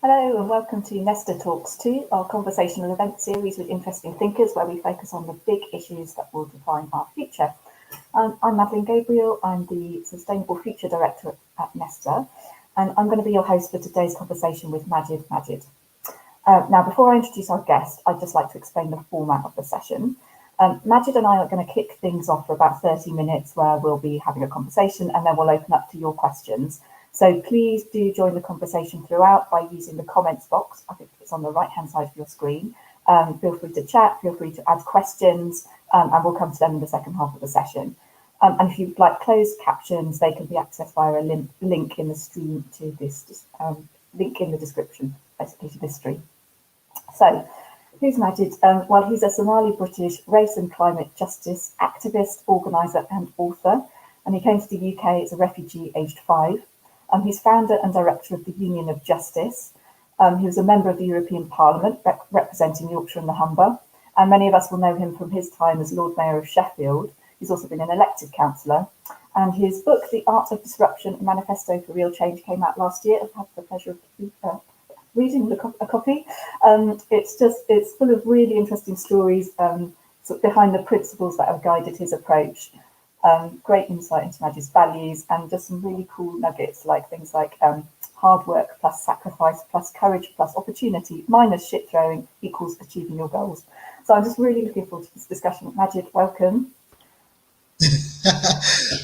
Hello and welcome to Nesta Talks 2, our conversational event series with interesting thinkers where we focus on the big issues that will define our future. I'm Madeline Gabriel, I'm the Sustainable Future Director at Nesta, and I'm going to be your host for today's conversation with Majid Majid. Now, before I introduce our guest, I'd just like to explain the format of the session. Majid and I are going to kick things off for about 30 minutes where we'll be having a conversation and then we'll open up to your questions. So please do join the conversation throughout by using the comments box. I think it's on the right-hand side of your screen. Feel free to chat, feel free to add questions, and we'll come to them in the second half of the session. And if you'd like closed captions, they can be accessed via a link in the stream to this link in the description, basically to this stream. So, who's Majid? Well, he's a Somali-British race and climate justice activist, organiser and author, and he came to the UK as a refugee aged 5. He's founder and director of the Union of Justice. He was a member of the European Parliament representing Yorkshire and the Humber, and many of us will know him from his time as Lord Mayor of Sheffield. He's also been an elected councillor, and his book, The Art of Disruption, a Manifesto for Real Change, came out last year. I've had the pleasure of reading a copy. It's full of really interesting stories sort of behind the principles that have guided his approach. Great insight into Majid's values and just some really cool nuggets like things like hard work plus sacrifice plus courage plus opportunity minus shit throwing equals achieving your goals. So I'm just really looking forward to this discussion. Majid, welcome.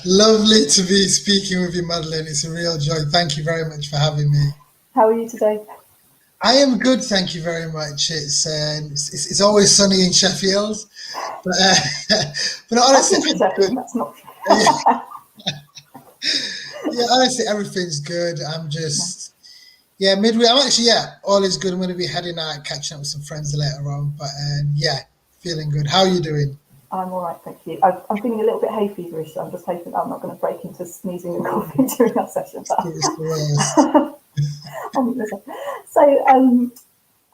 Lovely to be speaking with you, Madeline. It's a real joy. Thank you very much for having me. How are you today? I am good, thank you very much. It's always sunny in Sheffield, but honestly, that's not. Yeah, honestly, everything's good. I'm just midweek. I'm actually all is good. I'm going to be heading out, catching up with some friends later on. But feeling good. How are you doing? I'm all right, thank you. I'm feeling a little bit hay feverish, so I'm just hoping I'm not going to break into sneezing and coughing during our session. So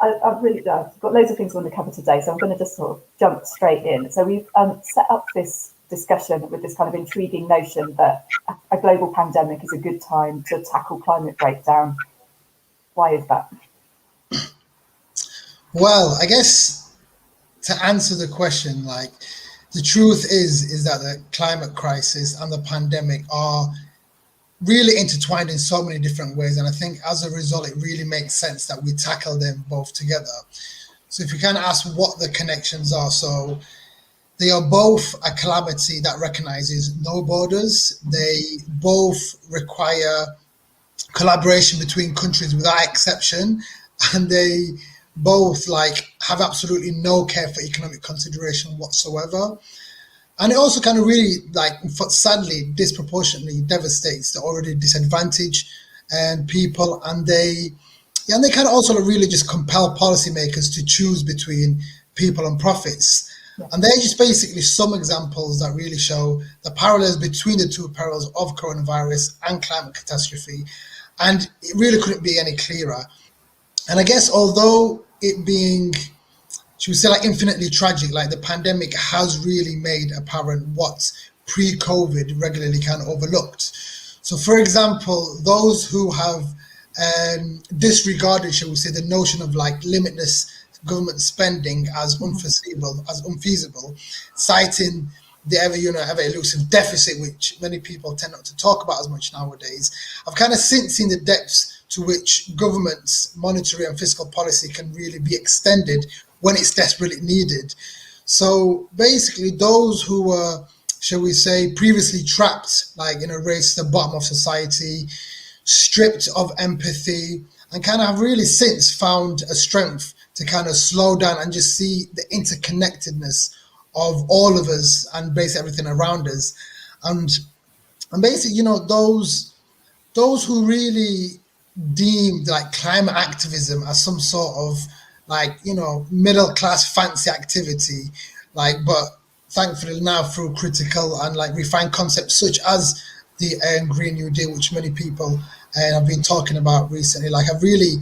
I've got loads of things I want to cover today, so I'm going to just sort of jump straight in. So we've set up this discussion with this kind of intriguing notion that a global pandemic is a good time to tackle climate breakdown. Why is that? Well, I guess to answer the question, like the truth is that the climate crisis and the pandemic are really intertwined in so many different ways, and I think as a result it really makes sense that we tackle them both together. So if you kind of ask what the connections are, so they are both a calamity that recognizes no borders. They both require collaboration between countries without exception, and they both have absolutely no care for economic consideration whatsoever. And it also kind of really, sadly, disproportionately devastates the already disadvantaged people, and they kind of also really just compel policymakers to choose between people and profits. Yeah. And they're just basically some examples that really show the parallels between the two perils of coronavirus and climate catastrophe, and it really couldn't be any clearer. And I guess although it being, should we say, infinitely tragic, the pandemic has really made apparent what pre-COVID regularly kind of overlooked. So, for example, those who have disregarded, shall we say, the notion of limitless government spending as unforeseeable, as unfeasible, citing the ever elusive deficit, which many people tend not to talk about as much nowadays. I've kind of since seen the depths to which government's monetary and fiscal policy can really be extended when it's desperately needed. So basically those who were, shall we say, previously trapped in a race to the bottom of society, stripped of empathy, and kind of have really since found a strength to kind of slow down and just see the interconnectedness of all of us and basically everything around us. And basically, those who really deemed climate activism as some sort of middle class fancy activity, but thankfully now through critical and refined concepts such as the Green New Deal, which many people have been talking about recently, have really,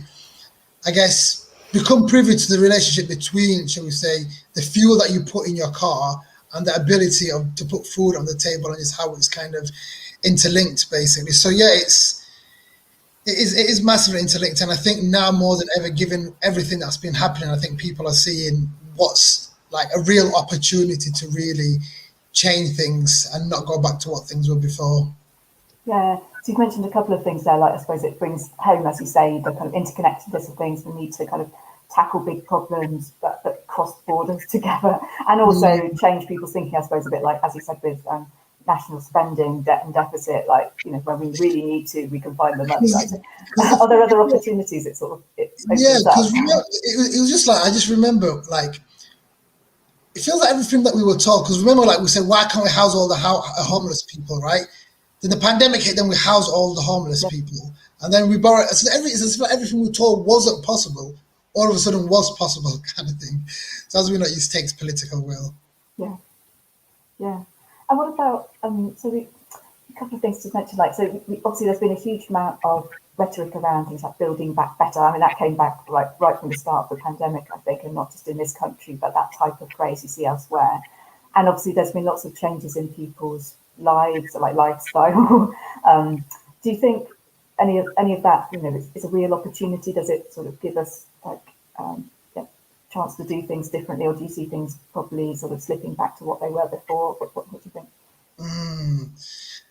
I guess, become privy to the relationship between, shall we say, the fuel that you put in your car and the ability to put food on the table, and just how it's kind of interlinked, basically. So it is massively interlinked, and I think now more than ever, given everything that's been happening, I think people are seeing what's like a real opportunity to really change things and not go back to what things were before. Yeah, so you've mentioned a couple of things there, like I suppose it brings home, as you say, the kind of interconnectedness of things, the need to kind of tackle big problems that cross borders together, and also change people's thinking, I suppose, a bit like, as you said, with national spending, debt and deficit, like, when we really need to, we can find the money. Right? Are there other opportunities it sort of Yeah, opens up? because it was just like, I just remember, like, it feels like everything that we were told, because remember, like we said, why can't we house all the homeless people, right? Then the pandemic hit, then we housed all the homeless people. And then we borrowed, so it's as if everything we were told wasn't possible, all of a sudden was possible, kind of thing. So as we know, it takes political will. Yeah, yeah. And what about, a couple of things to mention, like, so obviously there's been a huge amount of rhetoric around things like building back better. I mean, that came back like right from the start of the pandemic, I think, and not just in this country, but that type of phrase you see elsewhere. And obviously there's been lots of changes in people's lives, like lifestyle. Do you think any of that, is a real opportunity? Does it sort of give us like chance to do things differently, or do you see things probably sort of slipping back to what they were before? What do you think?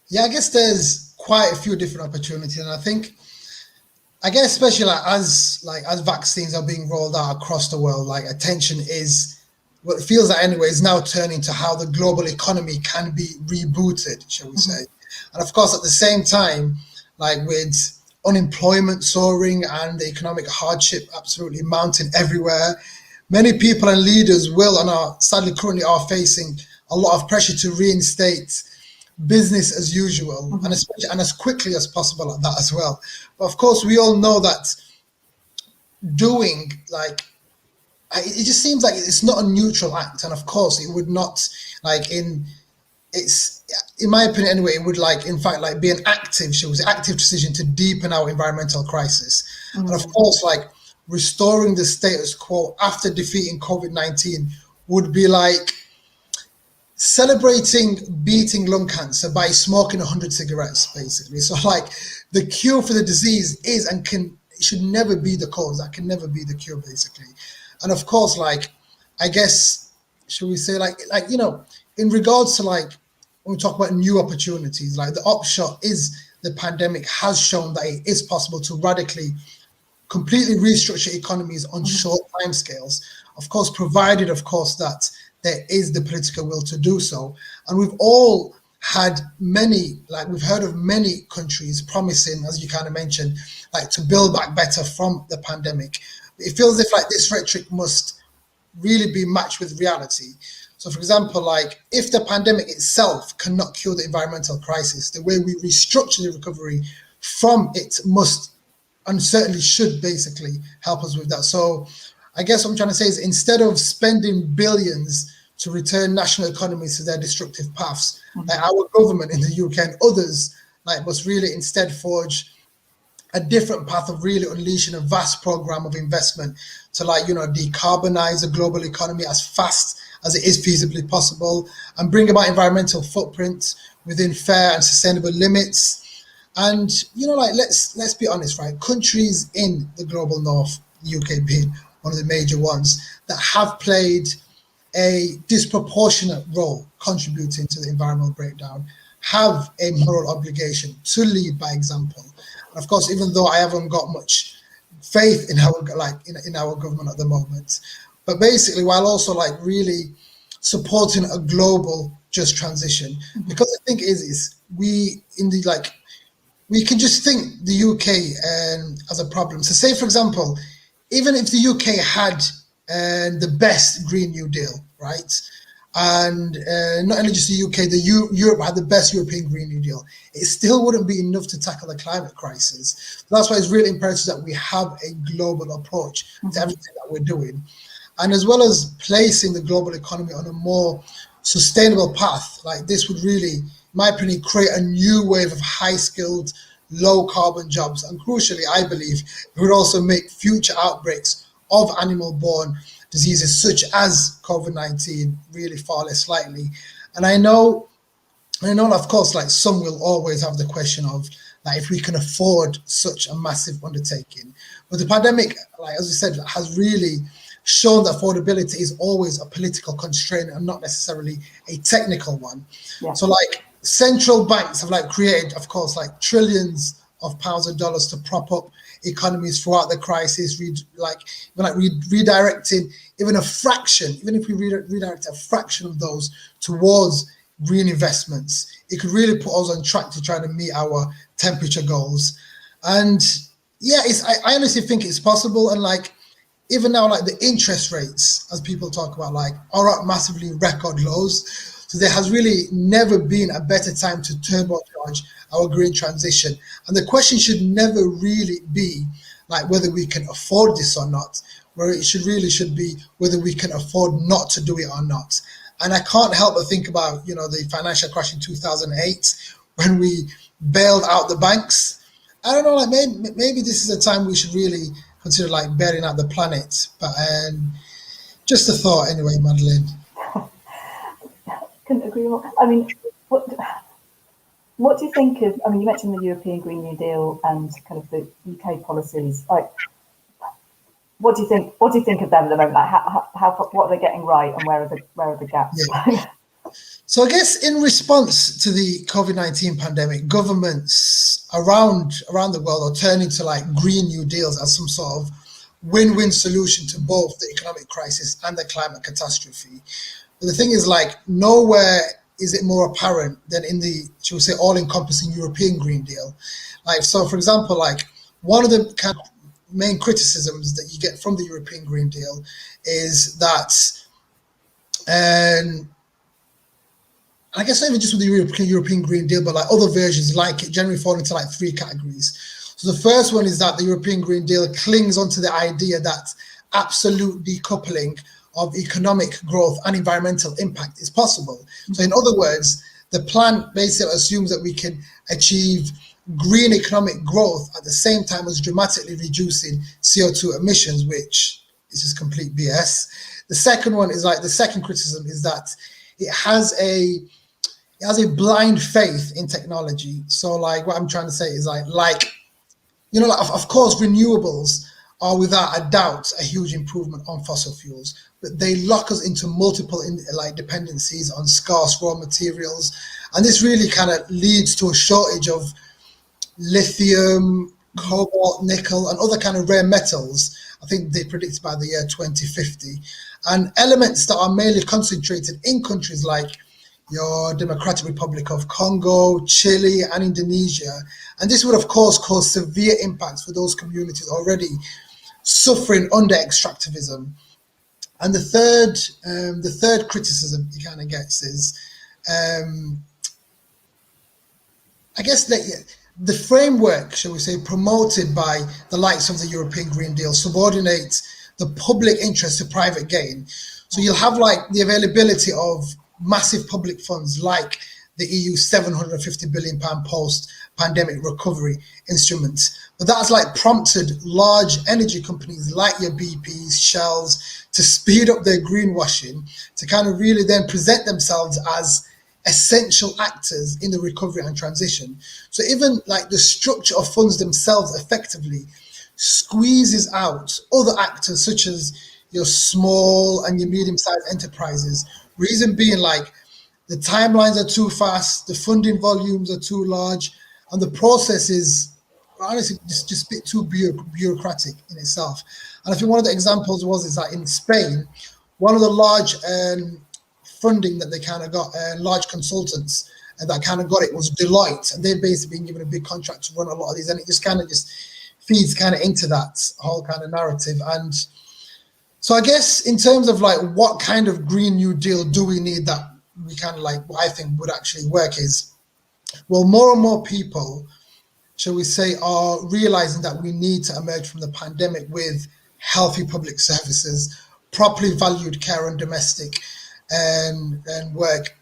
Yeah, I guess there's quite a few different opportunities, and I guess especially as vaccines are being rolled out across the world, like attention is, what it feels like anyway, is now turning to how the global economy can be rebooted, shall we say. And of course, at the same time, like with unemployment soaring and the economic hardship absolutely mounting everywhere, many people and leaders will and are sadly currently are facing a lot of pressure to reinstate business as usual, and especially and as quickly as possible at that as well. But of course, we all know that doing like, it just seems like it's not a neutral act, and of course it would not, like, in my opinion anyway, it would, like, in fact, like, be an active, she was an active decision to deepen our environmental crisis. And of course, like, restoring the status quo after defeating COVID-19 would be like celebrating beating lung cancer by smoking 100 cigarettes, basically. So like, the cure for the disease is and it should never be the cause. That can never be the cure, basically. And of course, like, I guess, should we say, like, in regards to, like, when we talk about new opportunities, like, the upshot is the pandemic has shown that it is possible to radically, completely restructure economies on short timescales. Of course, provided, of course, that there is the political will to do so. And we've all had we've heard of many countries promising, as you kind of mentioned, like, to build back better from the pandemic. It feels as if, like, this rhetoric must really be matched with reality. So, for example, like, if the pandemic itself cannot cure the environmental crisis, the way we restructure the recovery from it must and certainly should basically help us with that. So I guess what I'm trying to say is, instead of spending billions to return national economies to their destructive paths, like, our government in the UK and others, like, must really instead forge a different path of really unleashing a vast program of investment to, like, decarbonize the global economy as fast as it is feasibly possible, and bring about environmental footprints within fair and sustainable limits. And like, let's be honest, right? Countries in the global north, the UK being one of the major ones, that have played a disproportionate role contributing to the environmental breakdown, have a moral obligation to lead by example. And of course, even though I haven't got much faith in our in our government at the moment, but basically, while also, like, really supporting a global just transition, because the thing is we can just think the UK as a problem. So say, for example, even if the UK had the best Green New Deal, right? And not only just the UK, Europe had the best European Green New Deal, it still wouldn't be enough to tackle the climate crisis. So that's why it's really imperative that we have a global approach to everything that we're doing. And as well as placing the global economy on a more sustainable path, like, this would really, in my opinion, create a new wave of high-skilled, low-carbon jobs. And crucially, I believe, it would also make future outbreaks of animal-borne diseases such as COVID-19 really far less likely. And I know, of course, like, some will always have the question of, like if we can afford such a massive undertaking. But the pandemic, like as we said, has really shown that affordability is always a political constraint and not necessarily a technical one. Yeah. So like central banks have like created, of course, like trillions of pounds and dollars to prop up economies throughout the crisis, redirecting even a fraction, even if we redirect a fraction of those towards green investments, it could really put us on track to try to meet our temperature goals. And yeah, I honestly think it's possible. And like even now, like the interest rates, as people talk about, like are at massively record lows. So there has really never been a better time to turbocharge our green transition. And the question should never really be like whether we can afford this or not, where it should be whether we can afford not to do it or not. And I can't help but think about, the financial crash in 2008 when we bailed out the banks. I don't know, like maybe this is a time we should really consider like bailing out the planet. But just a thought anyway, Madeline. Couldn't agree more. I mean, what do you think of? I mean, you mentioned the European Green New Deal and kind of the UK policies. Like, what do you think? What do you think of them at the moment? Like, what are they getting right, and where are the gaps? Yeah. So I guess in response to the COVID-19 pandemic, governments around the world are turning to like Green New Deals as some sort of win-win solution to both the economic crisis and the climate catastrophe. But the thing is, like, nowhere is it more apparent than in the, shall we say, all-encompassing European Green Deal. Like, so for example, like one of the kind of main criticisms that you get from the European Green Deal is that, and I guess not even just with the European Green Deal, but like other versions like it generally fall into like three categories. So the first one is that the European Green Deal clings onto the idea that absolute decoupling of economic growth and environmental impact is possible. So in other words, the plan basically assumes that we can achieve green economic growth at the same time as dramatically reducing CO2 emissions, which is just complete BS. The second one is like, the second criticism is that it has a blind faith in technology. So like what I'm trying to say is like of course renewables are without a doubt a huge improvement on fossil fuels, but they lock us into multiple dependencies on scarce raw materials. And this really kind of leads to a shortage of lithium, cobalt, nickel, and other kind of rare metals. I think they predict by the year 2050. And elements that are mainly concentrated in countries like your Democratic Republic of Congo, Chile, and Indonesia. And this would, of course, cause severe impacts for those communities already suffering under extractivism. And the third criticism he kind of gets is, I guess that the framework, shall we say, promoted by the likes of the European Green Deal subordinates the public interest to private gain. So you'll have like the availability of massive public funds like the EU £750 billion post-pandemic recovery instrument. But that's like prompted large energy companies like your BPs, Shells, to speed up their greenwashing, to kind of really then present themselves as essential actors in the recovery and transition. So even like the structure of funds themselves effectively squeezes out other actors such as your small and your medium-sized enterprises. Reason being, like, the timelines are too fast, the funding volumes are too large, and the process is honestly just a bit too bureaucratic in itself. And I think one of the examples is that in Spain, one of the large funding that they kind of got, large consultants that kind of got it was Deloitte, and they've basically been given a big contract to run a lot of these, and it just feeds kind of into that whole kind of narrative. And so I guess in terms of like what kind of Green New Deal do we need that we kind of like, what I think would actually work is, well, more and more people, shall we say, are realizing that we need to emerge from the pandemic with healthy public services, properly valued care and domestic and work,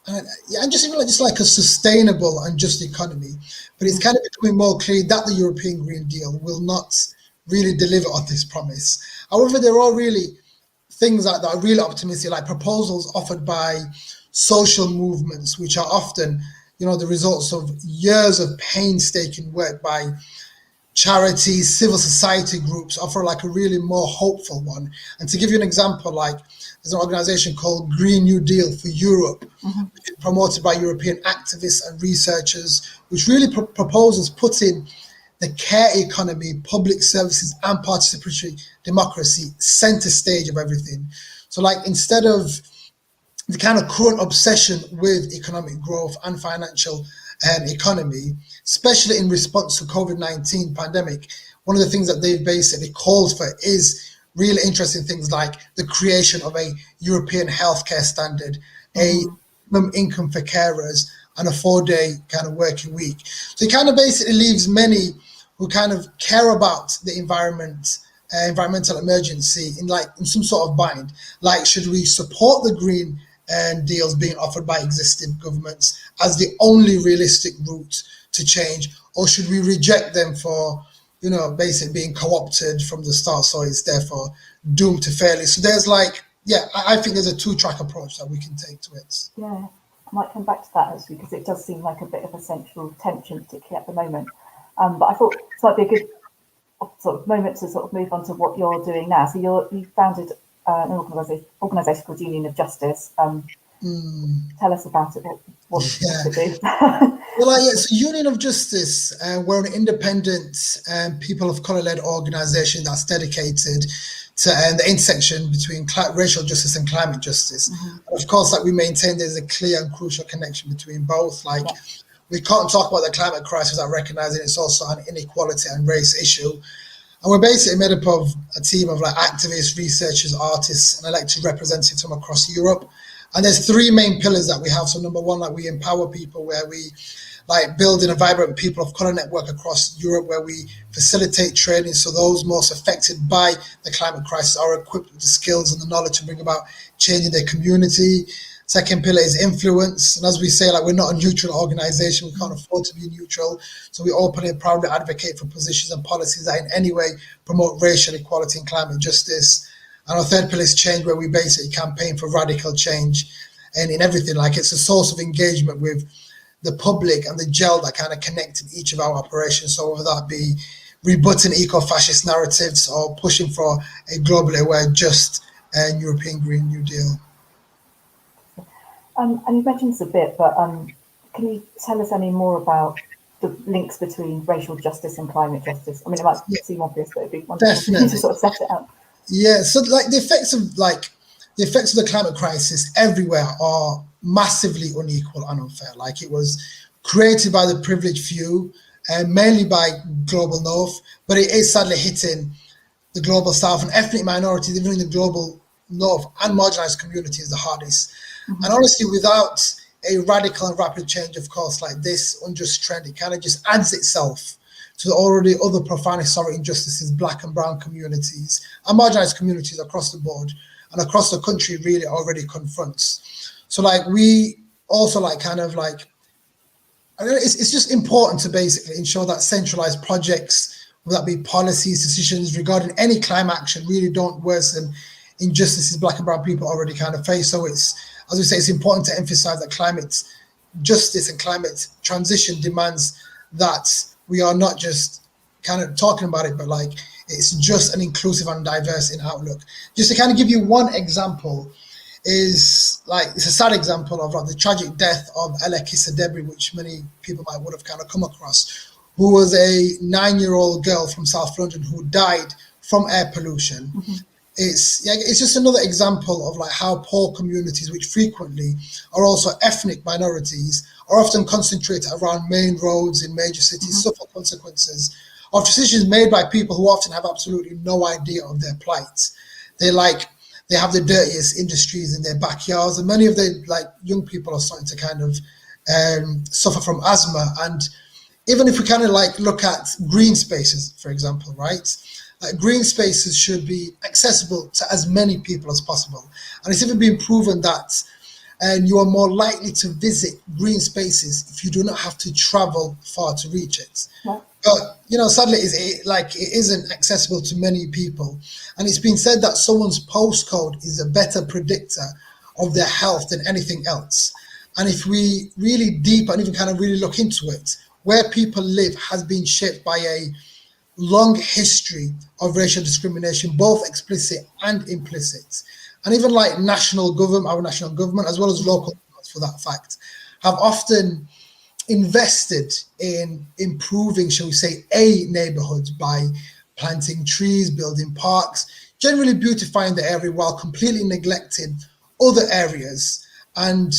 and just like a sustainable and just economy. But it's kind of becoming more clear that the European Green Deal will not really deliver on this promise. However, there are really things that are really optimistic, like proposals offered by social movements, which are often, the results of years of painstaking work by charities, civil society groups, offer like a really more hopeful one. And to give you an example, like there's an organization called Green New Deal for Europe, promoted by European activists and researchers, which really proposes putting the care economy, public services, and participatory democracy center stage of everything. So like instead of the kind of current obsession with economic growth and financial economy, especially in response to COVID-19 pandemic, one of the things that they've basically called for is really interesting things like the creation of a European healthcare standard, a minimum income for carers, and a 4-day kind of working week. So it kind of basically leaves many who kind of care about the environment, environmental emergency in some sort of bind. Like, should we support the green deals being offered by existing governments as the only realistic route to change, or should we reject them for, basically being co-opted from the start, so it's therefore doomed to failure? So there's I think there's a two-track approach that we can take to it. Yeah, I might come back to that actually, because it does seem like a bit of a central tension, particularly at the moment. But I thought this might be a good sort of moment to sort of move on to what you're doing now. So you founded an organisation called Union of Justice. Tell us about it. What to do? So Union of Justice, we're an independent people of colour-led organisation that's dedicated to the intersection between racial justice and climate justice. And of course, we maintain there's a clear and crucial connection between both. We can't talk about the climate crisis without recognising it's also an inequality and race issue. And we're basically made up of a team of activists, researchers, artists, and elected representatives from across Europe. And there's 3 main pillars that we have. So number one, we empower people, where we building a vibrant people of colour network across Europe, where we facilitate training so those most affected by the climate crisis are equipped with the skills and the knowledge to bring about change in their community. Second pillar is influence. And as we say, we're not a neutral organisation. We can't afford to be neutral. So we openly and proudly advocate for positions and policies that in any way promote racial equality and climate justice. And our third pillar is change, where we basically campaign for radical change and in everything. It's a source of engagement with the public and the gel that kind of connect in each of our operations. So whether that be rebutting eco-fascist narratives or pushing for a globally aware, just and European Green New Deal. And you mentioned this a bit, but can you tell us any more about the links between racial justice and climate justice? I mean, it might seem obvious, but it'd be wonderful to sort of set it out. Yeah, so the effects of the climate crisis everywhere are massively unequal and unfair. It was created by the privileged few, mainly by global north, but it is sadly hitting the global south and ethnic minorities, even in the global north, and marginalized communities the hardest. And honestly, without a radical and rapid change, of course, this unjust trend, it kind of just adds itself to the already other profound historic injustices Black and brown communities and marginalized communities across the board and across the country really already confronts. So we also it's just important to basically ensure that centralized projects, whether that be policies, decisions regarding any climate action, really don't worsen injustices Black and brown people already kind of face. So as we say, it's important to emphasize that climate justice and climate transition demands that we are not just kind of talking about it, but it's just an inclusive and diverse in outlook. Just to kind of give you one example, is it's a sad example of the tragic death of Ella Kissa Debri, which many people would have kind of come across, who was a 9-year-old girl from South London who died from air pollution. It's just another example of how poor communities, which frequently are also ethnic minorities, are often concentrated around main roads in major cities, suffer consequences of decisions made by people who often have absolutely no idea of their plight. They have the dirtiest industries in their backyards, and many of the young people are starting to kind of suffer from asthma. And even if we kind of look at green spaces, for example, right? Green spaces should be accessible to as many people as possible. And it's even been proven that you are more likely to visit green spaces if you do not have to travel far to reach it. Yeah. But, sadly, it isn't accessible to many people. And it's been said that someone's postcode is a better predictor of their health than anything else. And if we really deep and even kind of really look into it, where people live has been shaped by a long history of racial discrimination, both explicit and implicit. And even like national government, our national government, as well as local governments for that fact, have often invested in improving, shall we say, a neighborhood by planting trees, building parks, generally beautifying the area while completely neglecting other areas. And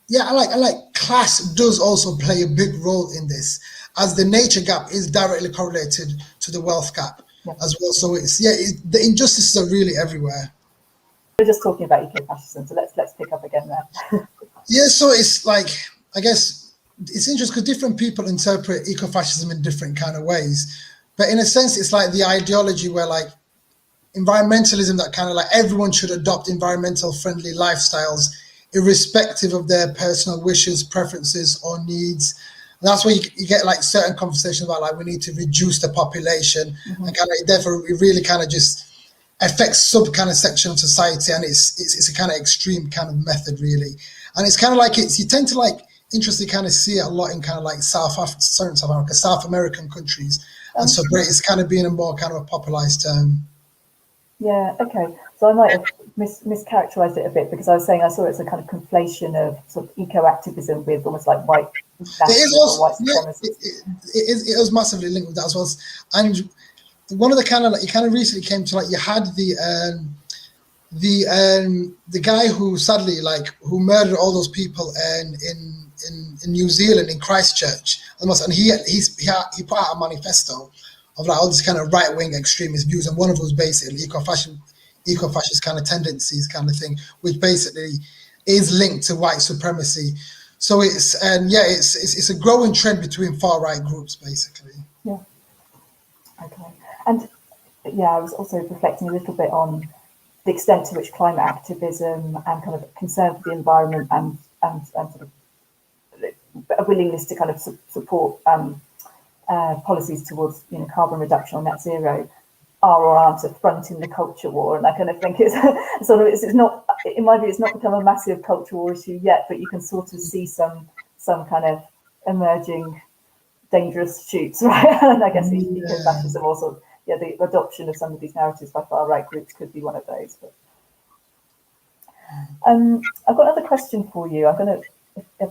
yeah, I like class does also play a big role in this, as the nature gap is directly correlated to the wealth gap as well. So it's the injustices are really everywhere. We're just talking about ecofascism, so let's pick up again there. Yeah, so it's like, I guess it's interesting because different people interpret ecofascism in different kind of ways. But in a sense, it's like the ideology where like environmentalism, that kind of like everyone should adopt environmental friendly lifestyles, irrespective of their personal wishes, preferences, or needs. And that's where you get like certain conversations about like we need to reduce the population, and kind of therefore it really kind of just affects sub kind of section of society, and it's a kind of extreme kind of method really. And it's kind of like you tend to like interestingly kind of see it a lot in kind of like South American countries, and so it's kind of being a more kind of a popularized term. Yeah, okay. So I might have mischaracterized it a bit, because I was saying I saw it as a kind of conflation of sort of eco-activism with almost like white supremacy. It was massively linked with that as well. And one of the kind of like, you kind of recently came to like, you had the guy who sadly who murdered all those people in New Zealand, in Christchurch, and he put out a manifesto of like all these kind of right-wing extremist views, and one of them was basically eco-fascist kind of tendencies kind of thing, which basically is linked to white supremacy. So it's a growing trend between far-right groups basically. Yeah. Okay. And yeah, I was also reflecting a little bit on the extent to which climate activism and kind of concern for the environment and sort of a willingness to kind of support policies towards carbon reduction or net zero are or aren't a front in the culture war. And I kind of think it's not, in my view, it's not become a massive culture war issue yet, but you can sort of see some kind of emerging dangerous shoots, right? And I guess ecofascism also, the adoption of some of these narratives by far right groups could be one of those. But I've got another question for you. I'm going to,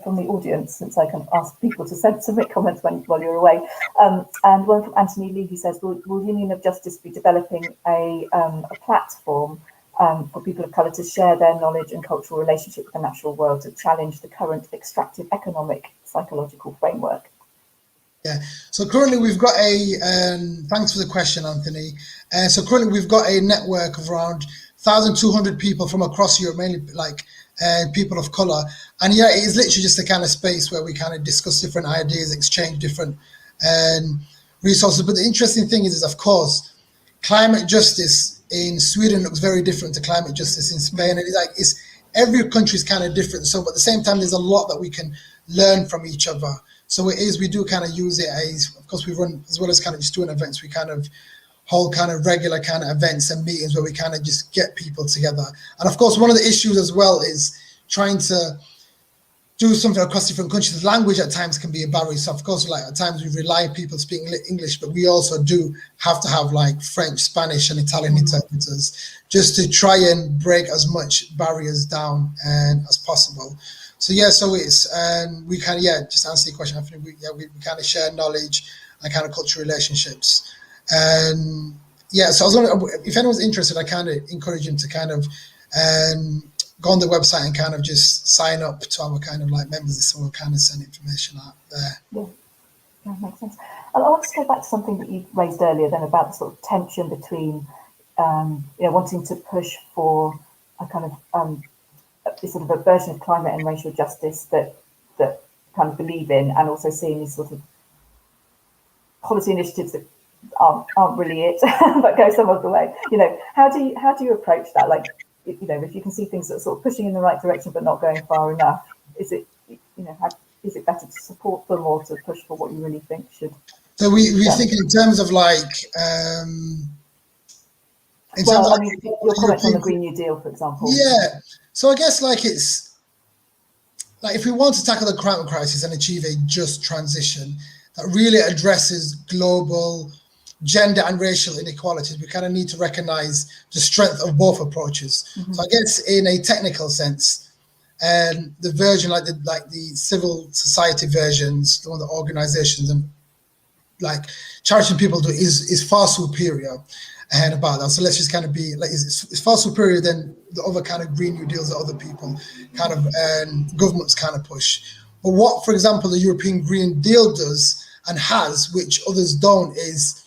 from the audience, since I can ask people to submit comments while you're away, and one from Anthony Lee, who says, will Union of Justice be developing a platform for people of colour to share their knowledge and cultural relationship with the natural world to challenge the current extractive economic psychological framework? Yeah, so currently we've got thanks for the question, Anthony. So currently we've got a network of around 1,200 people from across Europe, mainly people of color. And yeah, it is literally just a kind of space where we kind of discuss different ideas, exchange different resources. But the interesting thing is of course, climate justice in Sweden looks very different to climate justice in Spain. And it's every country is kind of different. So, but at the same time, there's a lot that we can learn from each other. So we do kind of use it as, of course, we run, as well as kind of just doing events, we kind of hold kind of regular kind of events and meetings where we kind of just get people together. And of course, one of the issues as well is trying to do something across different countries. Language at times can be a barrier. So of course, like at times we rely on people speaking English, but we also do have to have like French, Spanish, and Italian interpreters just to try and break as much barriers down as possible. So yeah, so it's we kind of just answer your question. I think we kind of share knowledge and kind of cultural relationships. And yeah, so I was wondering if anyone's interested, I kind of encourage them to kind of go on the website and kind of just sign up to our kind of like members list, and we'll kind of send information out there. Yeah, that makes sense. I want to go back to something that you raised earlier then about the sort of tension between wanting to push for a kind of sort of a version of climate and racial justice that kind of believe in, and also seeing these sort of policy initiatives that aren't really it, but go some of the way. How do you approach that? Like, if you can see things that are sort of pushing in the right direction but not going far enough, is it better to support them or to push for what you really think should? So we think in terms of like. Your comment on the Green New Deal, for example. Yeah. So I guess like it's like if we want to tackle the climate crisis and achieve a just transition that really addresses global gender and racial inequalities, we kind of need to recognize the strength of both approaches. So I guess in a technical sense, and the version like the civil society versions, the one that organizations and like charity people do is far superior and about that. So let's just kind of be like, it's far superior than the other kind of Green New Deals that other people kind of governments kind of push. But what, for example, the European Green Deal does and has, which others don't, is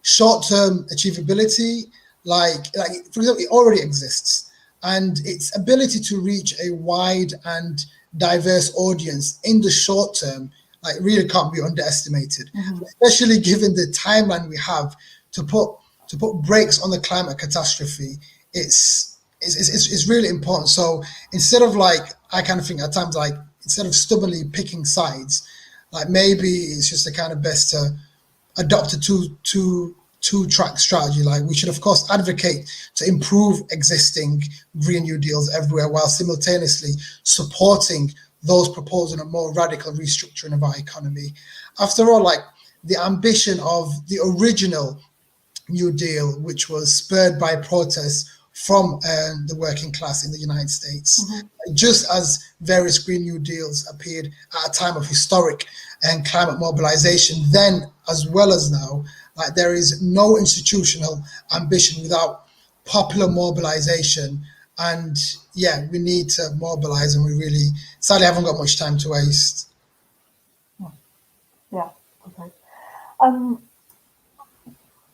short-term achievability. Like for example, it already exists, and its ability to reach a wide and diverse audience in the short term, like really can't be underestimated, especially given the timeline we have to put brakes on the climate catastrophe. It's really important. So instead of like, I kind of think at times like, instead of stubbornly picking sides, like maybe it's just the kind of best to adopt a two-track strategy. Like we should of course advocate to improve existing Green New Deals everywhere, while simultaneously supporting those proposing a more radical restructuring of our economy. After all, like the ambition of the original New Deal, which was spurred by protests from the working class in the United States, just as various Green New Deals appeared at a time of historic and climate mobilization, then as well as now, like there is no institutional ambition without popular mobilization. And yeah, we need to mobilize, and we really sadly haven't got much time to waste. Yeah, okay.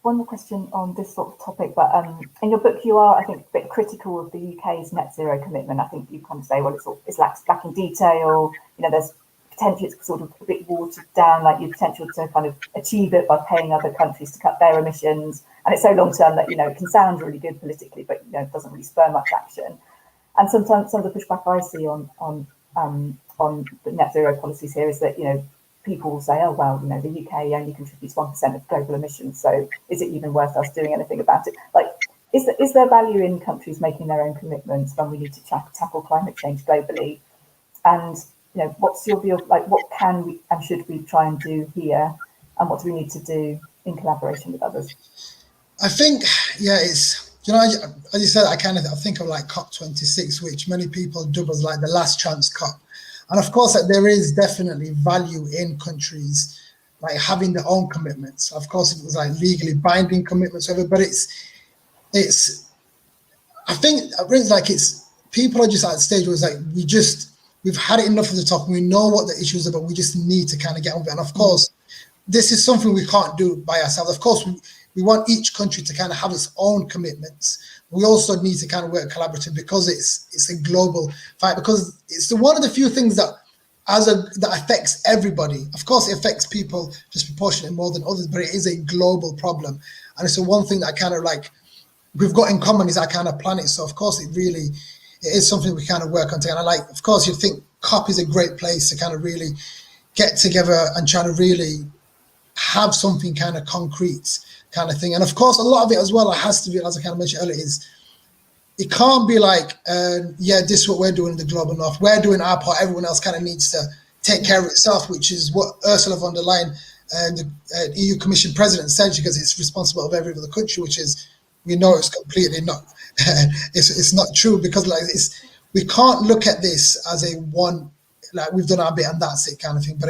One more question on this sort of topic, but in your book you are, I think, a bit critical of the UK's net zero commitment. I think you kind of say, well, it's lacking detail. You know, there's potential, it's sort of a bit watered down, like your potential to kind of achieve it by paying other countries to cut their emissions, and it's so long term that, you know, it can sound really good politically, but, you know, it doesn't really spur much action. And sometimes some of the pushback I see on the net zero policies here is that, you know, people will say, oh, well, you know, the UK only contributes 1% of global emissions, so is it even worth us doing anything about it? Like, is there value in countries making their own commitments when we need to tackle climate change globally? And, you know, what's your view of, like, what can we and should we try and do here, and what do we need to do in collaboration with others? I think, yeah, it's, you know, as you said, I think of like COP26, which many people dub as like the last chance COP. And of course, there is definitely value in countries like having their own commitments. Of course, if it was like legally binding commitments, but I think people are just at a stage where it's like, we've had enough of the talk. We know what the issues are, but we just need to kind of get on with it. And of course, this is something we can't do by ourselves. Of course, we want each country to kind of have its own commitments. We also need to kind of work collaboratively because it's a global fight, because it's one of the few things that affects everybody. Of course, it affects people disproportionately more than others, but it is a global problem. And it's the one thing that kind of like we've got in common is our kind of planet. So of course, it is something we kind of work on together. Like, of course, you think COP is a great place to kind of really get together and try to really have something kind of concrete kind of thing. And of course, a lot of it as well, it has to be, as I kind of mentioned earlier, is it can't be like, this is what we're doing in the global north. We're doing our part. Everyone else kind of needs to take care of itself, which is what Ursula von der Leyen, the EU Commission President, said, because it's responsible of every other country, which is, we know it's completely not, it's not true, because like we can't look at this as a one, like we've done our bit and that's it kind of thing. But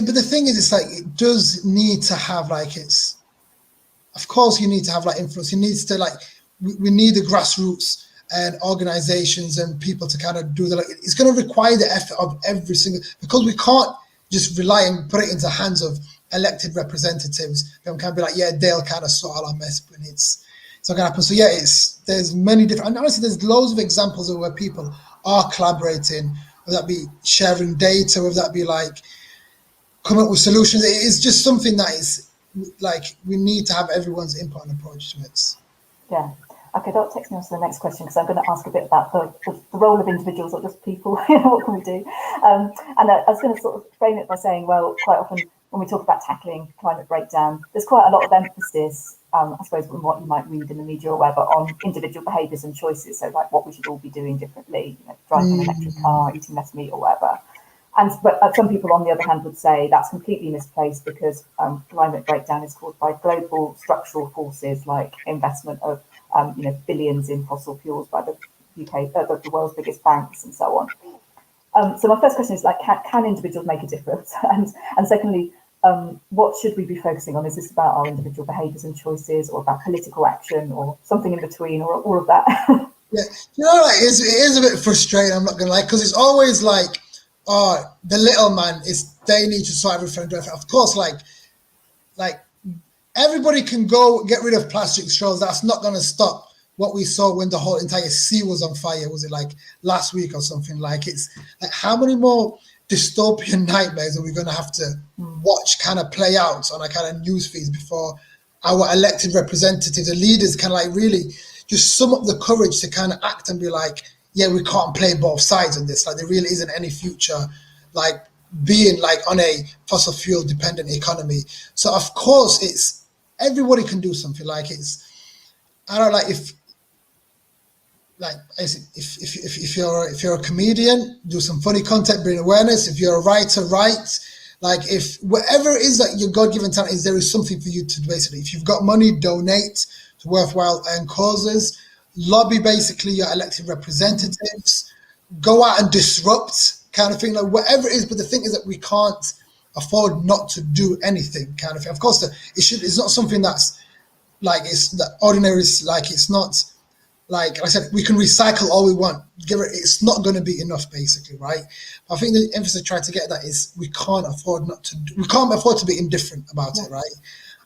but the thing is, it's like, it does need to have like, of course you need to have like influence. You need to like, we need the grassroots and organizations and people to kind of do that. Like, it's going to require the effort of every single, because we can't just rely and put it into the hands of elected representatives. They can be like, yeah, they'll kind of sort out our mess, but it's not going to happen. So yeah, there's many different, and honestly, there's loads of examples of where people are collaborating, whether that be sharing data, whether that be like coming up with solutions. It is just something that is like, we need to have everyone's input and approach to it. Yeah. Okay, that takes me on to the next question, because I'm going to ask a bit about the role of individuals, not just people. What can we do? And I was going to sort of frame it by saying, well, quite often when we talk about tackling climate breakdown, there's quite a lot of emphasis, I suppose, on what you might read in the media or whatever, on individual behaviours and choices. So like what we should all be doing differently, driving an electric car, eating less meat or whatever. But some people, on the other hand, would say that's completely misplaced because climate breakdown is caused by global structural forces like investment of billions in fossil fuels by the UK, the world's biggest banks, and so on. So my first question is, like, can individuals make a difference? And secondly, what should we be focusing on? Is this about our individual behaviours and choices, or about political action, or something in between, or all of that? Yeah, it is a bit frustrating, I'm not going to lie, because it's always like, oh, the little man they need to sort everything. Of course, like everybody can go get rid of plastic straws. That's not going to stop what we saw when the whole entire sea was on fire. Was it like last week or something? Like, it's like, how many more dystopian nightmares are we going to have to watch kind of play out on a kind of news feeds before our elected representatives and leaders can like really just sum up the courage to kind of act and be like, yeah, we can't play both sides on this. Like, there really isn't any future like being like on a fossil fuel dependent economy. So of course it's everybody can do something. Like, it's, I don't like if you're a comedian, do some funny content, bring awareness. If you're a writer, write. Like, if whatever it is that your God-given talent is, there is something for you to basically, if you've got money, donate to worthwhile causes, lobby basically your elected representatives, go out and disrupt kind of thing, like whatever it is. But the thing is that we can't afford not to do anything kind of thing. Of course, it's not something that's like, it's the ordinary, like, it's not, like I said, we can recycle all we want. It's not going to be enough, basically, right? I think the emphasis I tried to get at that is we can't afford to be indifferent about it, right?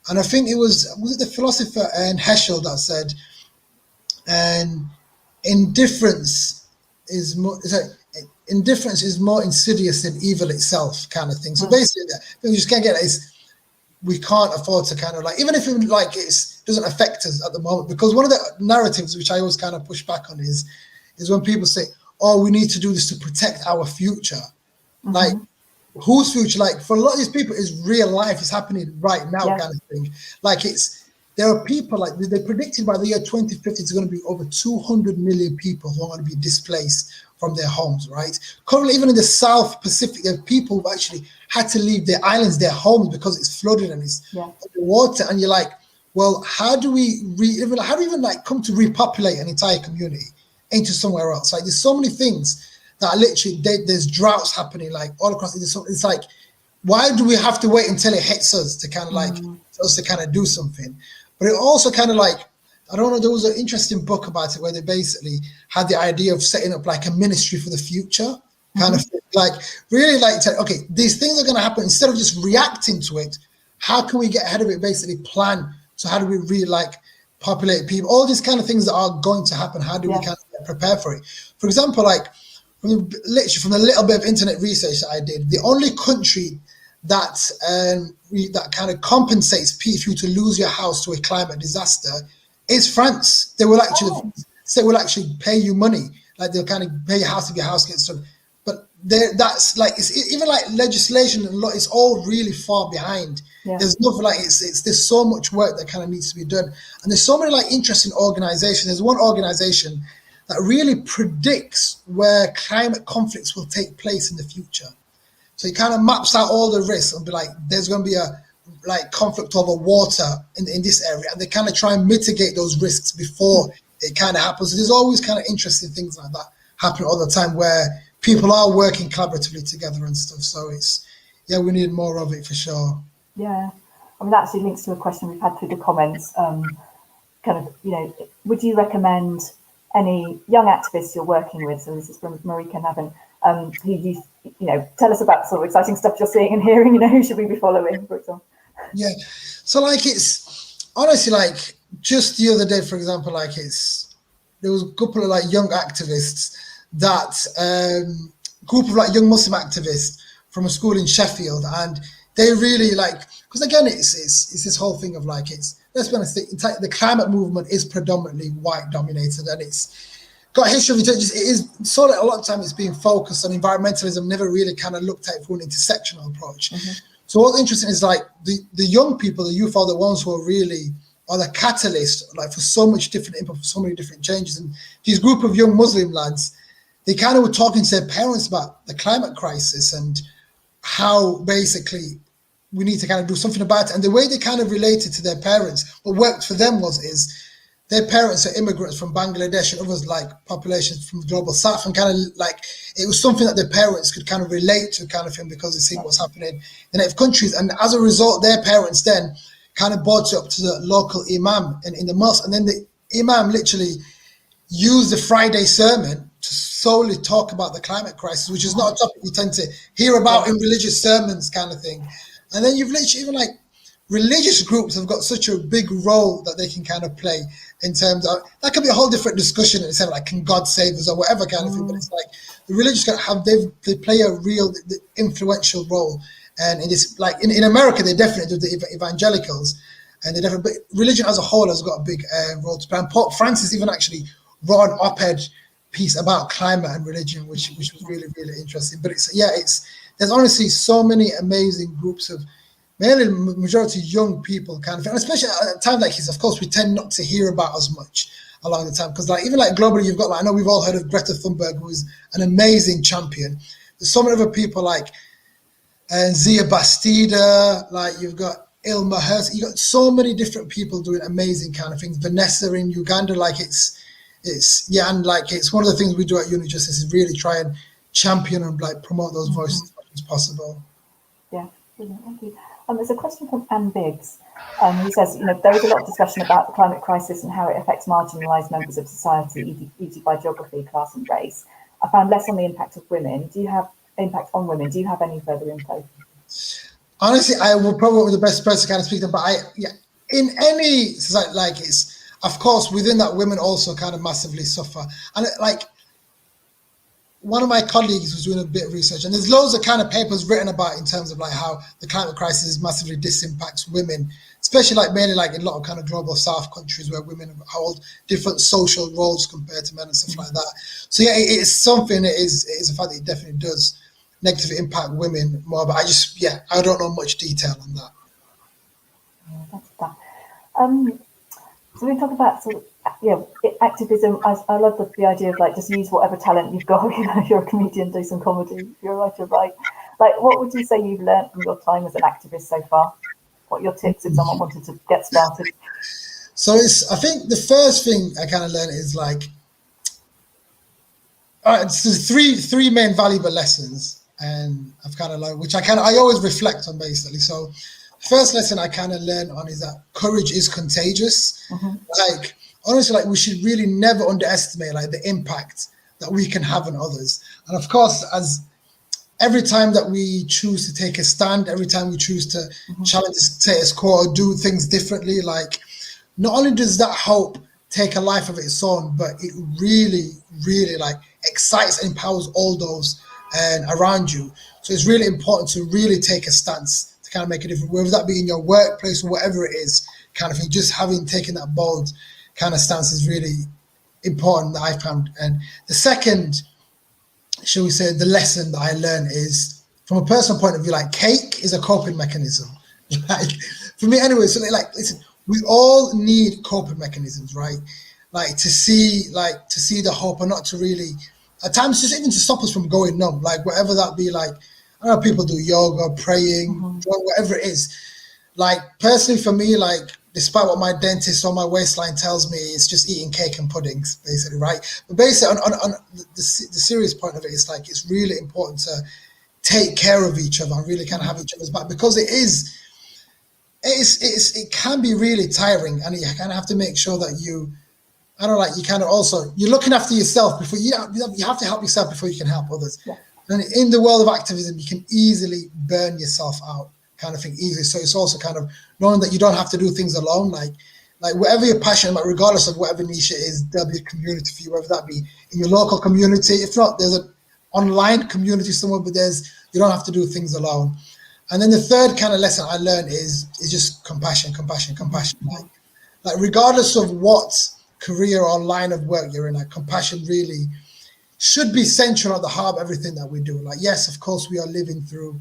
And I think it was it the philosopher and Heschel that said, and indifference is more insidious than evil itself, kind of thing. So basically, we just can't get it. We can't afford to kind of like, even if it like it doesn't affect us at the moment, because one of the narratives which I always kind of push back on is when people say, oh, we need to do this to protect our future. Like, whose future? Like, for a lot of these people, is real life is happening right now, kind of thing. Like, there are people, like, they predicted by the year 2050 it's going to be over 200 million people who are going to be displaced from their homes, right? Currently, even in the South Pacific, there are people who've actually had to leave their islands, their homes, because it's flooded and it's underwater. And you're like, well, how do we even like come to repopulate an entire community into somewhere else? Like, there's so many things that are literally, there's droughts happening like all across. It's like, why do we have to wait until it hits us to kind of like, for us to kind of do something? But it also kind of like, I don't know, there was an interesting book about it where they basically had the idea of setting up like a ministry for the future, kind of like really like, okay, these things are going to happen. Instead of just reacting to it, how can we get ahead of it, basically plan? So how do we really like populate people? All these kind of things that are going to happen, how do we kind of prepare for it? For example, like from the little bit of internet research that I did, the only country that that kind of compensates if you to lose your house to a climate disaster is France. They will actually pay you money, like they'll kind of pay your house if your house gets done. But that's like, it's even like legislation and law, it's all really far behind. There's nothing like there's so much work that kind of needs to be done, and there's so many like interesting organizations. There's one organization that really predicts where climate conflicts will take place in the future. So it kind of maps out all the risks and be like, there's going to be a like conflict over water in this area, and they kind of try and mitigate those risks before it kind of happens. So there's always kind of interesting things like that happening all the time where people are working collaboratively together and stuff. So we need more of it for sure. Yeah, I mean, that actually links to a question we've had through the comments. Would you recommend any young activists you're working with? So this is from Marika Navin. Who you tell us about sort of exciting stuff you're seeing and hearing. Who should we be following, for example? Yeah, so like, it's honestly like just the other day, for example, like there was a couple of like young activists group of like young Muslim activists from a school in Sheffield, and they really like, because again it's this whole thing of like, let's be honest, the climate movement is predominantly white dominated, and it's got a history of it is so that a lot of time it's being focused on environmentalism, never really kind of looked at it from an intersectional approach. So what's interesting is like the young people, the youth, are the ones who are the catalyst, like for so much different input, for so many different changes. And these group of young Muslim lads, they kind of were talking to their parents about the climate crisis and how basically we need to kind of do something about it. And the way they kind of related to their parents, what worked for them is their parents are immigrants from Bangladesh and others like populations from the global south, and kind of like it was something that their parents could kind of relate to, kind of thing, because they see what's happening in native countries. And as a result, their parents then kind of brought it up to the local imam in the mosque, and then the imam literally used the Friday sermon to solely talk about the climate crisis, which is not a topic you tend to hear about in religious sermons, kind of thing. And then you've literally even like religious groups have got such a big role that they can kind of play in terms of, that could be a whole different discussion in terms of like, can God save us or whatever kind of thing, but it's like the religious they play a real influential role. And it is like in America, they definitely do, the evangelicals, and they definitely, but religion as a whole has got a big role to play. And Pope Francis even actually wrote an op-ed piece about climate and religion, which was really, really interesting. But there's honestly so many amazing groups of mainly majority young people kind of thing. And especially at a time like this, of course, we tend not to hear about as much along the time, because like even like globally, you've got like, I know we've all heard of Greta Thunberg, who is an amazing champion. There's so many other people like Zia Bastida, like you've got Ilma Hurst, you've got so many different people doing amazing kind of things. Vanessa in Uganda, like it's and like it's one of the things we do at Uni Justice is really try and champion and like promote those voices as much as possible. Yeah, brilliant, thank you. There's a question from Anne Biggs, who says, there is a lot of discussion about the climate crisis and how it affects marginalised members of society, e.g. by geography, class and race. I found less on the impact of women. Do you have impact on women? Do you have any further info? Honestly, I will probably be the best person to kind of speak to, but in any society, like it's, of course, within that, women also kind of massively suffer. And like one of my colleagues was doing a bit of research, and there's loads of kind of papers written about in terms of like how the climate crisis massively disimpacts women, especially like mainly like in a lot of kind of global south countries where women hold different social roles compared to men and stuff like that. So yeah, it's something, it is a fact that it definitely does negatively impact women more, but I don't know much detail on that. Yeah, that's that. So we talk about sort of activism. I love the idea of like just use whatever talent you've got. You're a comedian, do some comedy. If you're a writer, write. Like, what would you say you've learned from your time as an activist so far? What are your tips if someone wanted to get started? So I think the first thing I kind of learned is like, it's three main valuable lessons, and I've kind of learned, which I always reflect on basically. So first lesson I kind of learned on is that courage is contagious. Like honestly, like we should really never underestimate like the impact that we can have on others. And of course, as every time that we choose to take a stand, every time we choose to challenge the status quo or do things differently, like not only does that hope take a life of its own, but it really, really like excites and empowers all those around you. So it's really important to really take a stance to kind of make a difference, whether that be in your workplace or whatever it is, kind of thing. Just taken that bold kind of stance is really important that I found. And the second, shall we say, the lesson that I learned is from a personal point of view, like cake is a coping mechanism. Like for me anyway, so like listen, we all need coping mechanisms, right? Like to see the hope, and not to really at times just even to stop us from going numb, like whatever that be. Like I know people do yoga, praying, whatever it is. Like personally for me, like despite what my dentist or my waistline tells me, it's just eating cake and puddings, basically, right? But basically on the serious point of it, it's like it's really important to take care of each other and really kind of have each other's back, because it can be really tiring, and you kind of have to make sure that you're looking after yourself before you have to help yourself before you can help others. Yeah. And in the world of activism, you can easily burn yourself out, kind of thing, easily. So it's also kind of knowing that you don't have to do things alone. Like whatever you're passionate about, regardless of whatever niche it is, there'll be a community for you, whether that be in your local community. If not, there's an online community somewhere, but you don't have to do things alone. And then the third kind of lesson I learned is just compassion. Like regardless of what career or line of work you're in, like compassion really should be central at the heart of everything that we do. Like, yes, of course, we are living through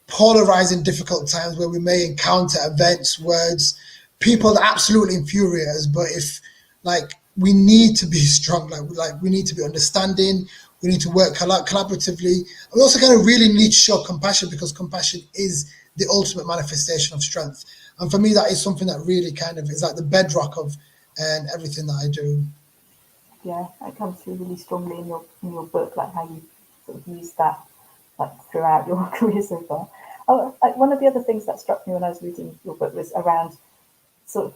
polarizing, difficult times where we may encounter events, words, people that absolutely infuriate us. But if like we need to be strong, like we need to be understanding. We need to work collaboratively. We also kind of really need to show compassion, because compassion is the ultimate manifestation of strength. And for me, that is something that really kind of is like the bedrock of everything that I do. Yeah, it comes through really strongly in your book, like how you sort of use that like throughout your career so far. Oh, one of the other things that struck me when I was reading your book was around sort of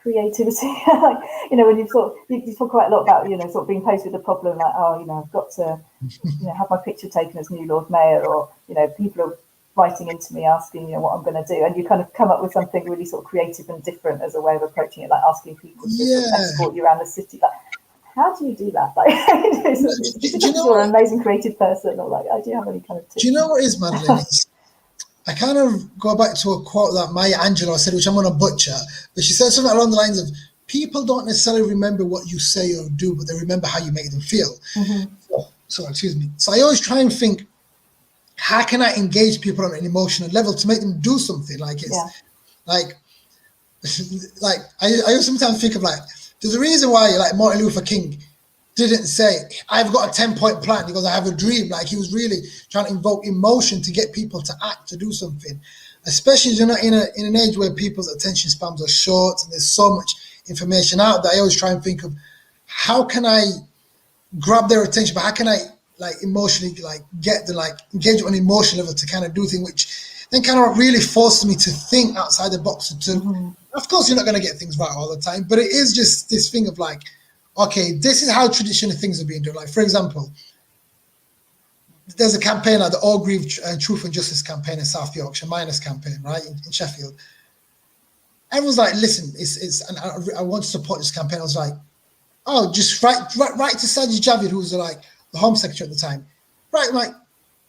creativity. Like, when you talk quite a lot about, sort of being posed with a problem, like, oh, I've got to, have my picture taken as new Lord Mayor, or, people are writing into me asking, what I'm going to do. And you kind of come up with something really sort of creative and different as a way of approaching it, like asking people to sort of escort you around the city. Like, how do you do that? Like, you're an amazing creative person, or like, do you have any kind of tips? Do you know what is, Madeline? I kind of go back to a quote that Maya Angelou said, which I'm going to butcher, but she said something along the lines of, people don't necessarily remember what you say or do, but they remember how you make them feel. Mm-hmm. So, excuse me. So I always try and think, how can I engage people on an emotional level to make them do something? Like like I sometimes think of like, there's a reason why like Martin Luther King didn't say, I've got a 10-point plan because I have a dream. Like, he was really trying to invoke emotion to get people to act, to do something. Especially, in an age where people's attention spans are short and there's so much information out there. I always try and think of, how can I grab their attention, but how can I like emotionally like get the like engage on an emotional level to kind of do things, which then kind of really forces me to think outside the box. Of course, you're not going to get things right all the time, but it is just this thing of like, okay, this is how traditional things are being done. Like, for example, there's a campaign like the All Grieve Truth and Justice campaign in South Yorkshire, Miners campaign, right, in Sheffield. Everyone's like, listen, and I want to support this campaign. I was like, oh, just write to Sajid Javid, who was like the Home Secretary at the time. Right, I'm like,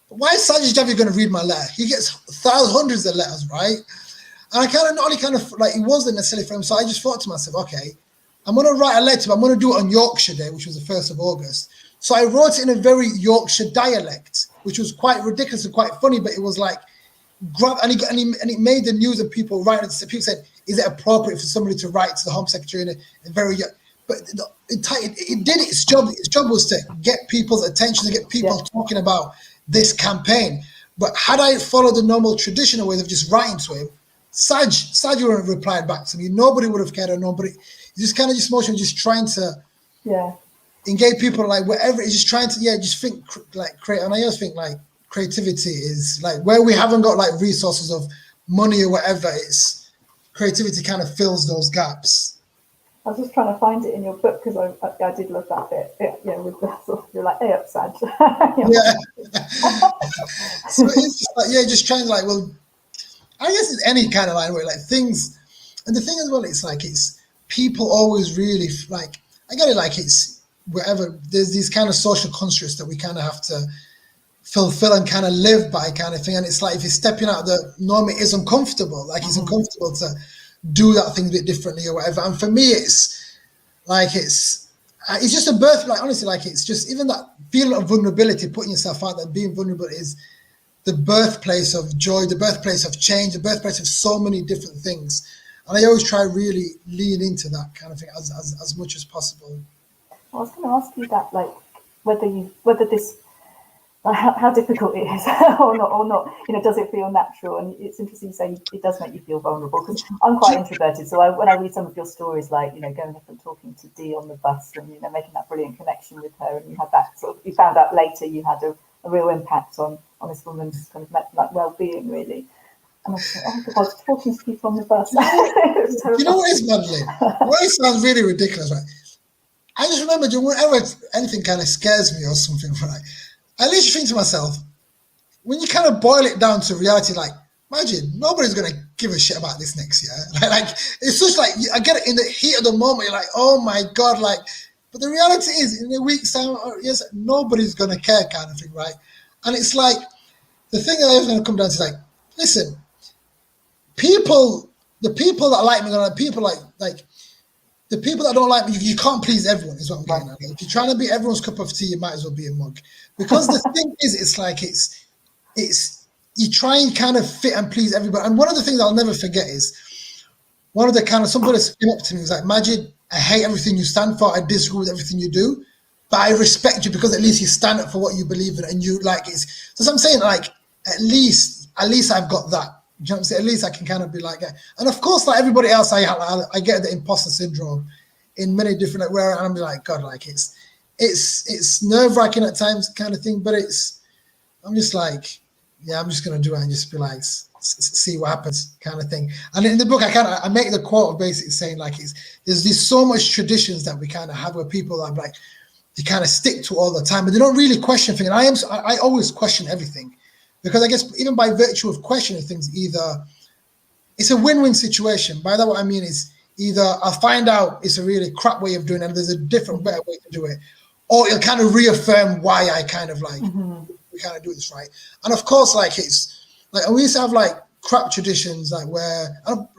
why is Sajid Javid going to read my letter? He gets hundreds of letters, right? And I it wasn't necessarily for him. So I just thought to myself, okay, I'm going to write a letter, but I'm going to do it on Yorkshire Day, which was the 1st of August. So I wrote it in a very Yorkshire dialect, which was quite ridiculous and quite funny, but it was like, and it made the news, and people writing, people said, is it appropriate for somebody to write to the Home Secretary in a very, but it did its job. Its job was to get people's attention, to get people talking about this campaign. But had I followed the normal traditional ways of just writing to him, Saj would have replied back to me. Nobody would have cared, or nobody. Just kind of just motion, just trying to engage people, like whatever. It's just trying to just think like create. And I always think like creativity is like where we haven't got like resources of money or whatever. It's creativity kind of fills those gaps. I was just trying to find it in your book because I did love that bit. Yeah, with the sort of, you're like, hey up, Saj. So it's just like just trying to like, well, I guess it's any kind of line where like things, and the thing as well, it's like it's people always really like, I get it, like it's wherever there's these kind of social constructs that we kind of have to fulfill and kind of live by kind of thing. And it's like, if you're stepping out of the norm, it is uncomfortable. Like it's uncomfortable to do that thing a bit differently or whatever. And for me, it's like, it's just a birth, like honestly, like it's just even that feeling of vulnerability, putting yourself out there, being vulnerable is the birthplace of joy, the birthplace of change, the birthplace of so many different things. And I always try really lean into that kind of thing as much as possible. I was going to ask you that, like whether this, like how difficult it is or not. Does it feel natural? And it's interesting you say it does make you feel vulnerable, because I'm quite introverted. So when I read some of your stories, like going up and talking to Dee on the bus and making that brilliant connection with her, and you had that sort of, you found out later you had a real impact on this woman's kind of like well-being, really. And I thought, oh my God, talking to people on the bus. You know what is, Madeline? What it sounds really ridiculous, right? I just remember whenever anything kind of scares me or something, right? I literally think to myself, when you kind of boil it down to reality, like, imagine nobody's going to give a shit about this next year. Like it's just like, I get it in the heat of the moment, you're like, oh my God, like, but the reality is in a week's time, yes, nobody's going to care kind of thing, right? And it's like, the thing that is going to come down to is like, listen, the people that like me, people like the people that don't like me, you can't please everyone, is what I'm getting at. If you're trying to be everyone's cup of tea, you might as well be a mug. Because the thing is, it's like, it's you try and kind of fit and please everybody. And one of the things I'll never forget is one of the kind of somebody came up to me was like, Majid, I hate everything you stand for. I disagree with everything you do, but I respect you because at least you stand up for what you believe in and you like it. So I'm saying, like, at least I've got that. You know what I'm saying? At least I can kind of be like that. And of course, like everybody else, I get the imposter syndrome in many different where I'm like, God, like it's nerve wracking at times, kind of thing. But I'm just like, yeah, I'm just gonna do it and just be like, see what happens, kind of thing. And in the book, I make the quote of basically saying like, there's so much traditions that we kind of have where people are like, they kind of stick to all the time, but they don't really question things. And I always question everything, because I guess even by virtue of questioning things, either it's a win-win situation. By that, what I mean is either I'll find out it's a really crap way of doing it and there's a different, better way to do it, or it'll kind of reaffirm why I kind of like, we kind of do this right. And of course, like it's like, we used to have like crap traditions, like where,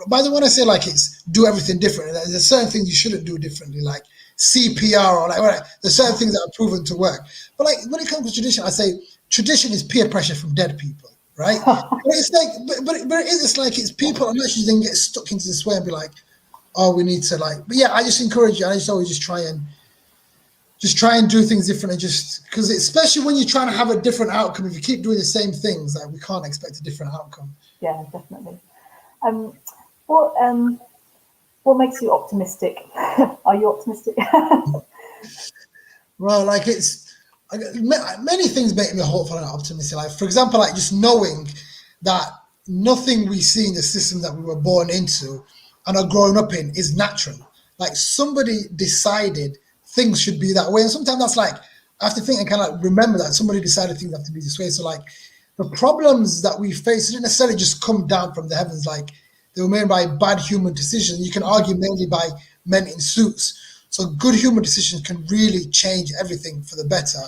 by the way, when I say like it's do everything differently, there's certain things you shouldn't do differently, like CPR or like, right, there's certain things that are proven to work. But like when it comes to tradition, I say tradition is peer pressure from dead people, right? But it's like, but it is, it's like it's people unless you then get stuck into this way and be like, oh, we need to like, but yeah, I just encourage you. I just always just try and do things differently, just because especially when you're trying to have a different outcome, if you keep doing the same things, like we can't expect a different outcome. Yeah, definitely. What makes you optimistic? Are you optimistic? Well, like many things make me hopeful and optimistic. Like for example, like just knowing that nothing we see in the system that we were born into and are growing up in is natural. Like somebody decided things should be that way, and sometimes that's like I have to think and kind of remember that somebody decided things have to be this way. So like the problems that we face didn't necessarily just come down from the heavens, like they were made by bad human decisions. You can argue mainly by men in suits. So good human decisions can really change everything for the better.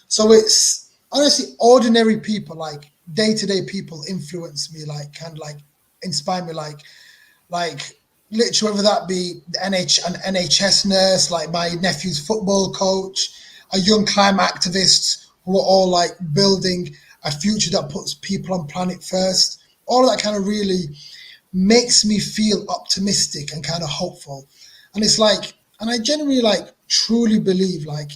So it's honestly ordinary people, like day-to-day people influence me, like kind of like inspire me, like literally whether that be an NHS nurse, like my nephew's football coach, a young climate activist who are all like building a future that puts people on planet first. All of that kind of really makes me feel optimistic and kind of hopeful. And it's like, and I genuinely like truly believe like,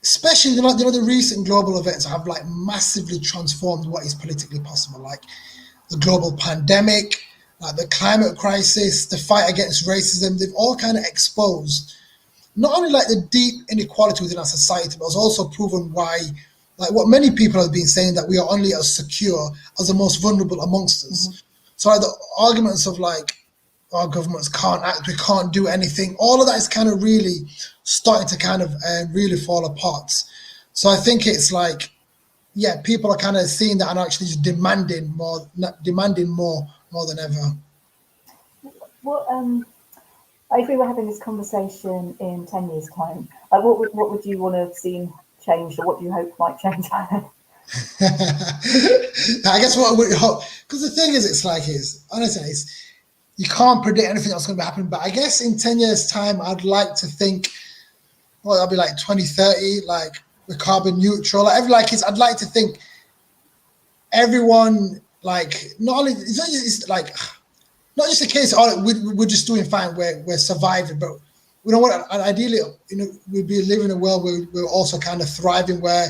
especially the recent global events have like massively transformed what is politically possible, like the global pandemic, like the climate crisis, the fight against racism. They've all kind of exposed not only like the deep inequality within our society, but it's also proven why, like what many people have been saying, that we are only as secure as the most vulnerable amongst us. So like the arguments of like our governments can't act, we can't do anything, all of that is kind of really starting to kind of really fall apart. So I think it's like, yeah, people are kind of seeing that and actually just demanding more than ever. If we were having this conversation in 10 years' time, like what would you want to have seen changed, or what do you hope might change? I guess what we hope, because the thing is, honestly, you can't predict anything that's going to happen. But I guess in 10 years' time, I'd like to think, well, that'll be like 2030, like we're carbon neutral. I'd like to think everyone, like, not only it's like not just a case of we're just doing fine, we're surviving, but we don't want to, ideally, we'd be living in a world where we're also kind of thriving, where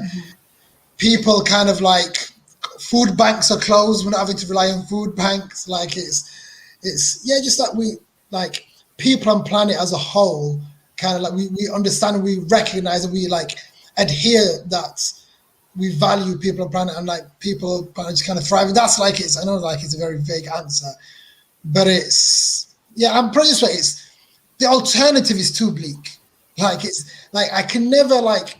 people kind of like food banks are closed, we're not having to rely on food banks. Like it's just that we, like, people on planet as a whole, kind of like we understand and we recognize and we like adhere that we value people on planet, and like people on planet just kind of thriving. That's like I know like it's a very vague answer, but I'm pretty sure the alternative is too bleak. Like it's like I can never like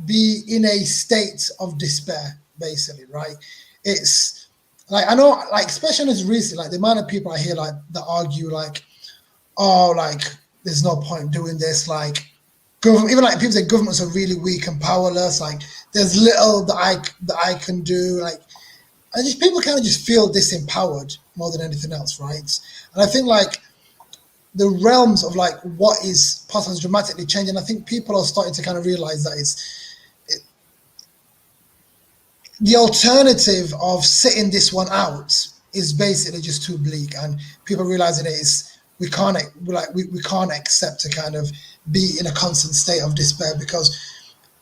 be in a state of despair, basically, right? It's like, I know, like, especially as recently, like the amount of people I hear like that argue like, oh, like there's no point doing this, like even like people say governments are really weak and powerless, like there's little that I can do, like, and just people kind of just feel disempowered more than anything else, right? And I think like the realms of like what is possible is dramatically changing. I think people are starting to kind of realize that the alternative of sitting this one out is basically just too bleak, and people realizing it is we can't we can't accept to kind of be in a constant state of despair, because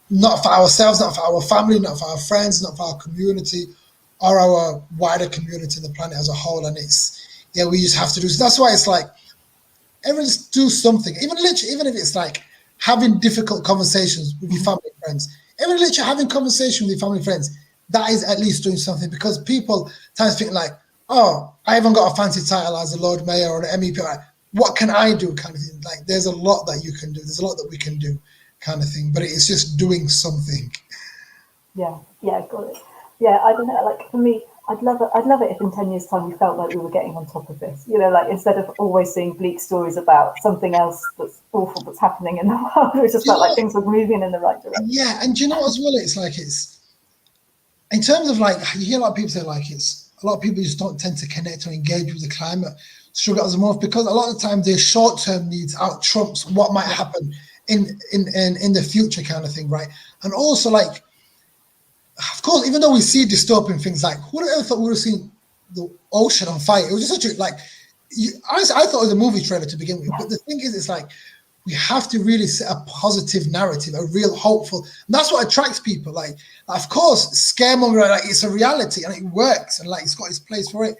not for ourselves, not for our family, not for our friends, not for our community or our wider community, the planet as a whole. And it's, yeah, we just have to do so. That's why it's like everyone just do something, even literally, even if it's like having difficult conversations with your family and friends, even literally having conversation with your family and friends, that is at least doing something, because people times think like, oh, I haven't got a fancy title as a Lord Mayor or an MEP. Like, what can I do? Kind of thing. Like, there's a lot that you can do. There's a lot that we can do, kind of thing. But it's just doing something. Yeah, got it. Yeah, I don't know. Like for me, I'd love it if in 10 years' time we felt like we were getting on top of this. You know, like instead of always seeing bleak stories about something else that's awful that's happening in the world, it just felt like things were moving in the right direction. Yeah, and do you know what as well? It's like it's in terms of like you hear a lot of people say like it's a lot of people just don't tend to connect or engage with the climate struggle as a month, because a lot of the time their short-term needs out trumps what might happen in the future, kind of thing, right? And also like, of course, even though we see dystopian things, like who would have ever thought we would have seen the ocean on fire? It was just such a like honestly, I thought it was a movie trailer to begin with. But the thing is, it's like we have to really set a positive narrative, a real hopeful. And that's what attracts people. Like, of course, scaremongering, like it's a reality and it works, and like it's got its place for it.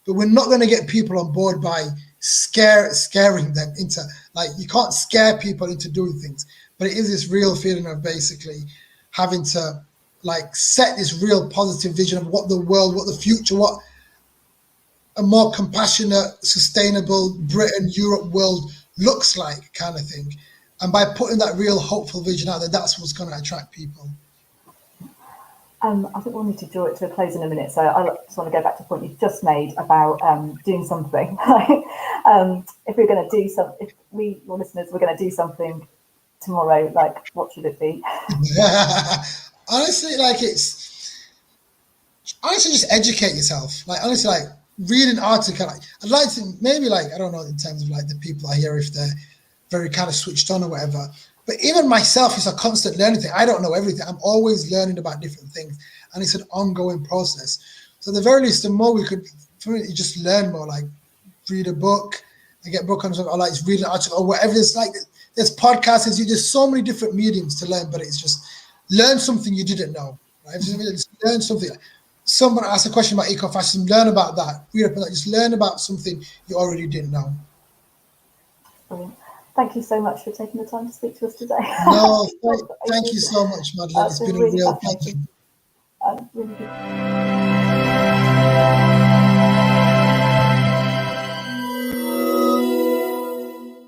But we're not going to get people on board by scaring them into, like, you can't scare people into doing things. But it is this real feeling of basically having to like set this real positive vision of what the world, what the future, what a more compassionate, sustainable Britain, Europe world looks like, kind of thing. And by putting that real hopeful vision out there, that's what's going to attract people. I think we'll need to draw it to a close in a minute. So I just want to go back to the point you've just made about doing something. If we're going to do something, if we, your listeners, we're going to do something tomorrow, like what should it be? Honestly, like honestly just educate yourself. Like honestly, like read an article. Like, I'd like to maybe like, I don't know in terms of like the people I hear if they're very kind of switched on or whatever. But even myself, it's a constant learning thing. I don't know everything. I'm always learning about different things, and it's an ongoing process. So at the very least, the more we could, for me, just learn more. Like read a book, and get book on something, or like read an article or whatever. It's like there's podcasts. There's so many different mediums to learn, but it's just learn something you didn't know. Right? Just learn something. Someone asked a question about ecofascism. Learn about that. Read up on that. Just learn about something you already didn't know. Brilliant. Thank you so much for taking the time to speak to us today. No, thank you so much, Madeleine. It's been a real pleasure. Really good.